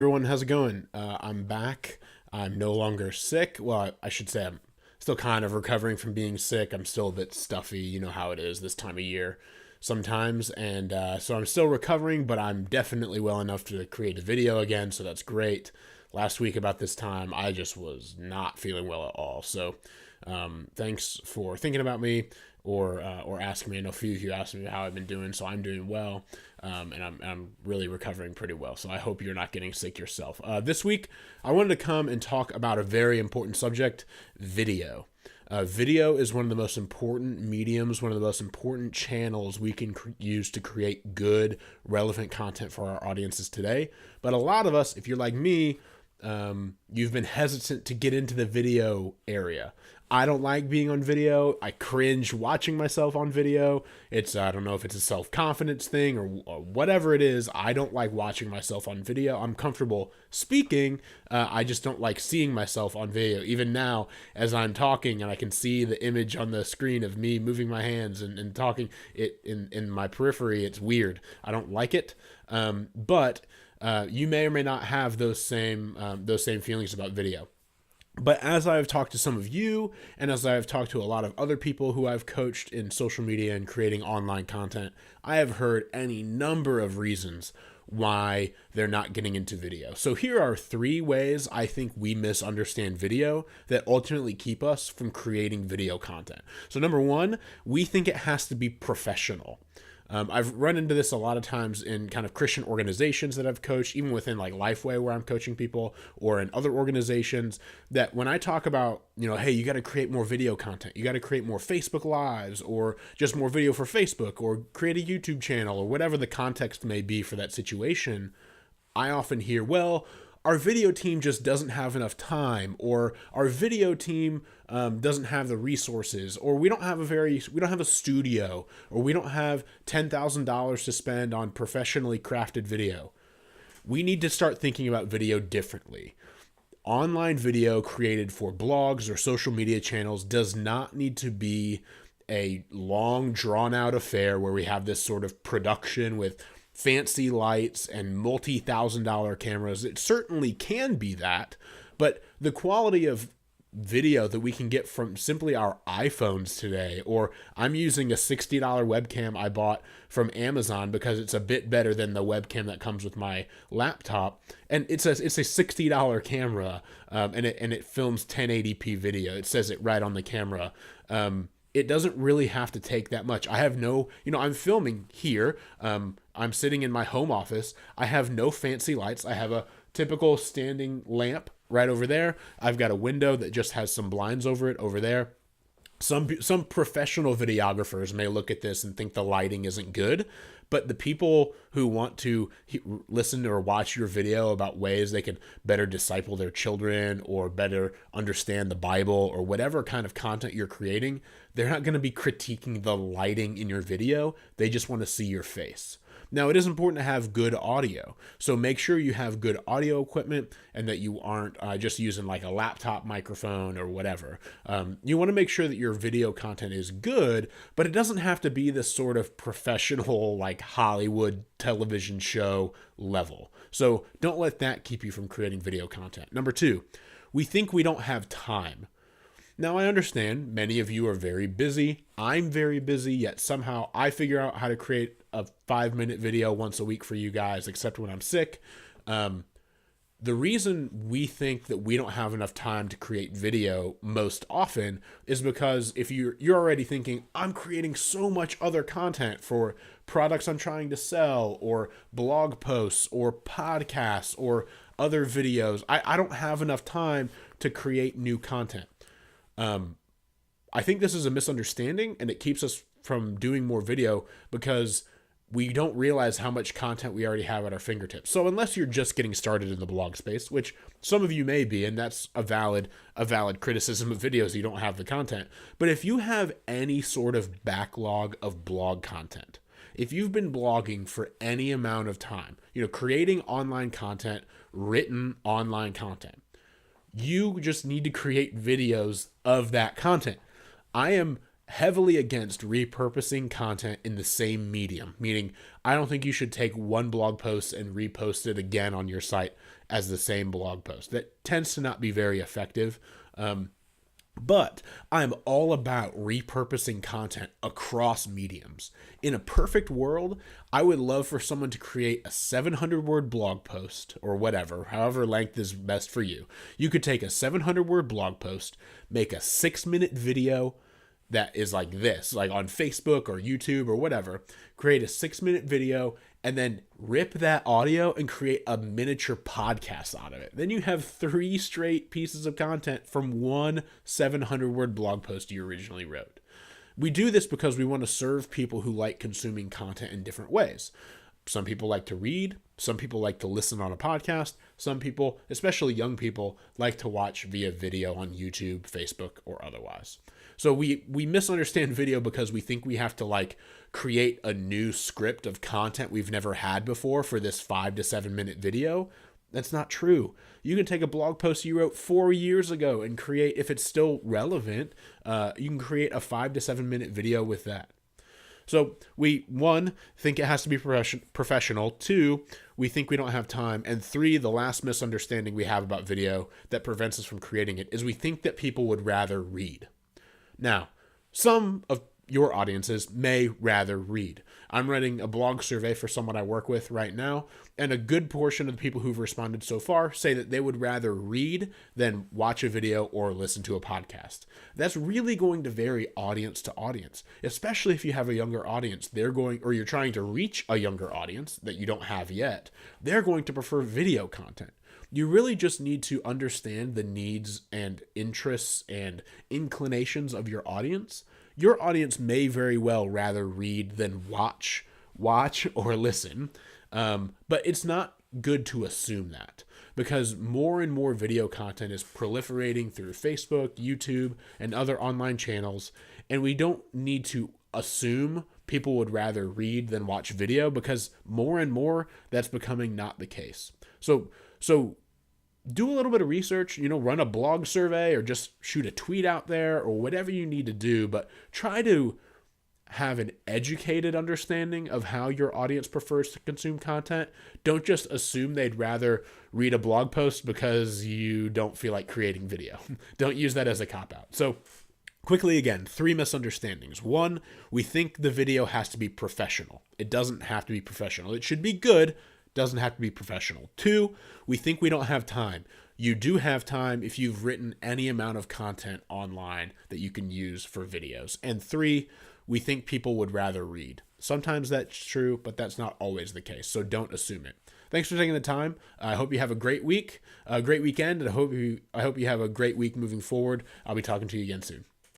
Everyone, how's it going? I'm back. I'm no longer sick. Well, I should say I'm still kind of recovering from being sick. I'm still a bit stuffy. You know how it is this time of year sometimes. And so I'm still recovering, but I'm definitely well enough to create a video again. So that's great. Last week, about this time, I just was not feeling well at all. So thanks for thinking about me or asking me. I know a few of you asked me how I've been doing, so I'm doing well, and I'm really recovering pretty well. So I hope you're not getting sick yourself. This week, I wanted to come and talk about a very important subject: video. Video is one of the most important mediums, one of the most important channels we can use to create good, relevant content for our audiences today. But a lot of us, if you're like me, you've been hesitant to get into the video area. I don't like being on video. I cringe watching myself on video. I don't know if it's a self-confidence thing or whatever it is. I don't like watching myself on video. I'm comfortable speaking. I just don't like seeing myself on video. Even now, as I'm talking and I can see the image on the screen of me moving my hands and talking it in my periphery, it's weird. I don't like it. But you may or may not have those same feelings about video. But as I've talked to some of you, and as I've talked to a lot of other people who I've coached in social media and creating online content, I have heard any number of reasons why they're not getting into video. So here are 3 ways I think we misunderstand video that ultimately keep us from creating video content. So number 1, we think it has to be professional. I've run into this a lot of times in kind of Christian organizations that I've coached, even within like Lifeway where I'm coaching people, or in other organizations, that when I talk about, hey, you got to create more video content, you got to create more Facebook Lives, or just more video for Facebook, or create a YouTube channel, or whatever the context may be for that situation, I often hear, well, our video team just doesn't have enough time, or our video team doesn't have the resources, or we don't have a studio, or we don't have $10,000 to spend on professionally crafted video. We need to start thinking about video differently. Online video created for blogs or social media channels does not need to be a long, drawn-out affair where we have this sort of production with fancy lights and multi-$1,000 cameras. It certainly can be that, but the quality of video that we can get from simply our iPhones today, or I'm using a $60 webcam I bought from Amazon because it's a bit better than the webcam that comes with my laptop, and it's a $60 camera, and it films 1080p video. It says it right on the camera. It doesn't really have to take that much. I have no, I'm filming here. I'm sitting in my home office. I have no fancy lights. I have a typical standing lamp right over there. I've got a window that just has some blinds over it over there. Some professional videographers may look at this and think the lighting isn't good, but the people who want to listen or watch your video about ways they can better disciple their children or better understand the Bible or whatever kind of content you're creating, they're not going to be critiquing the lighting in your video. They just want to see your face. Now, it is important to have good audio, so make sure you have good audio equipment and that you aren't just using like a laptop microphone or whatever. You want to make sure that your video content is good, but it doesn't have to be this sort of professional, like Hollywood television show level. So don't let that keep you from creating video content. Number 2, we think we don't have time. Now, I understand many of you are very busy. I'm very busy, yet somehow I figure out how to create a 5-minute video once a week for you guys, except when I'm sick. The reason we think that we don't have enough time to create video most often is because if you're already thinking, I'm creating so much other content for products I'm trying to sell, or blog posts, or podcasts, or other videos, I don't have enough time to create new content. I think this is a misunderstanding, and it keeps us from doing more video because we don't realize how much content we already have at our fingertips. So unless you're just getting started in the blog space, which some of you may be, and that's a valid criticism of videos, you don't have the content. But if you have any sort of backlog of blog content, if you've been blogging for any amount of time, creating online content, written online content, you just need to create videos of that content. I am heavily against repurposing content in the same medium, meaning I don't think you should take one blog post and repost it again on your site as the same blog post. That tends to not be very effective. But I'm all about repurposing content across mediums. In a perfect world, I would love for someone to create a 700-word blog post or whatever, however length is best for you. You could take a 700-word blog post, make a 6-minute video that is like this, like on Facebook or YouTube or whatever, create a 6-minute video, and then rip that audio and create a miniature podcast out of it. Then you have 3 straight pieces of content from one 700-word blog post you originally wrote. We do this because we want to serve people who like consuming content in different ways. Some people like to read. Some people like to listen on a podcast. Some people, especially young people, like to watch via video on YouTube, Facebook, or otherwise. So we misunderstand video because we think we have to like create a new script of content we've never had before for this 5 to 7 minute video. That's not true. You can take a blog post you wrote 4 years ago and create, if it's still relevant, you can create a 5 to 7 minute video with that. So we, 1, think it has to be professional. 2, we think we don't have time. And 3, the last misunderstanding we have about video that prevents us from creating it is we think that people would rather read. Now, some of your audiences may rather read. I'm running a blog survey for someone I work with right now, and a good portion of the people who've responded so far say that they would rather read than watch a video or listen to a podcast. That's really going to vary audience to audience, especially if you have a younger audience. Or you're trying to reach a younger audience that you don't have yet. They're going to prefer video content. You really just need to understand the needs and interests and inclinations of your audience. Your audience may very well rather read than watch or listen, but it's not good to assume that, because more and more video content is proliferating through Facebook, YouTube, and other online channels, and we don't need to assume people would rather read than watch video, because more and more that's becoming not the case. So do a little bit of research, run a blog survey or just shoot a tweet out there or whatever you need to do, but try to have an educated understanding of how your audience prefers to consume content. Don't just assume they'd rather read a blog post because you don't feel like creating video. Don't use that as a cop-out. So quickly again, 3 misunderstandings. 1, we think the video has to be professional. It doesn't have to be professional. It should be good. Doesn't have to be professional. 2, we think we don't have time. You do have time if you've written any amount of content online that you can use for videos. And 3, we think people would rather read. Sometimes that's true, but that's not always the case. So don't assume it. Thanks for taking the time. I hope you have a great week, a great weekend, and I hope you have a great week moving forward. I'll be talking to you again soon.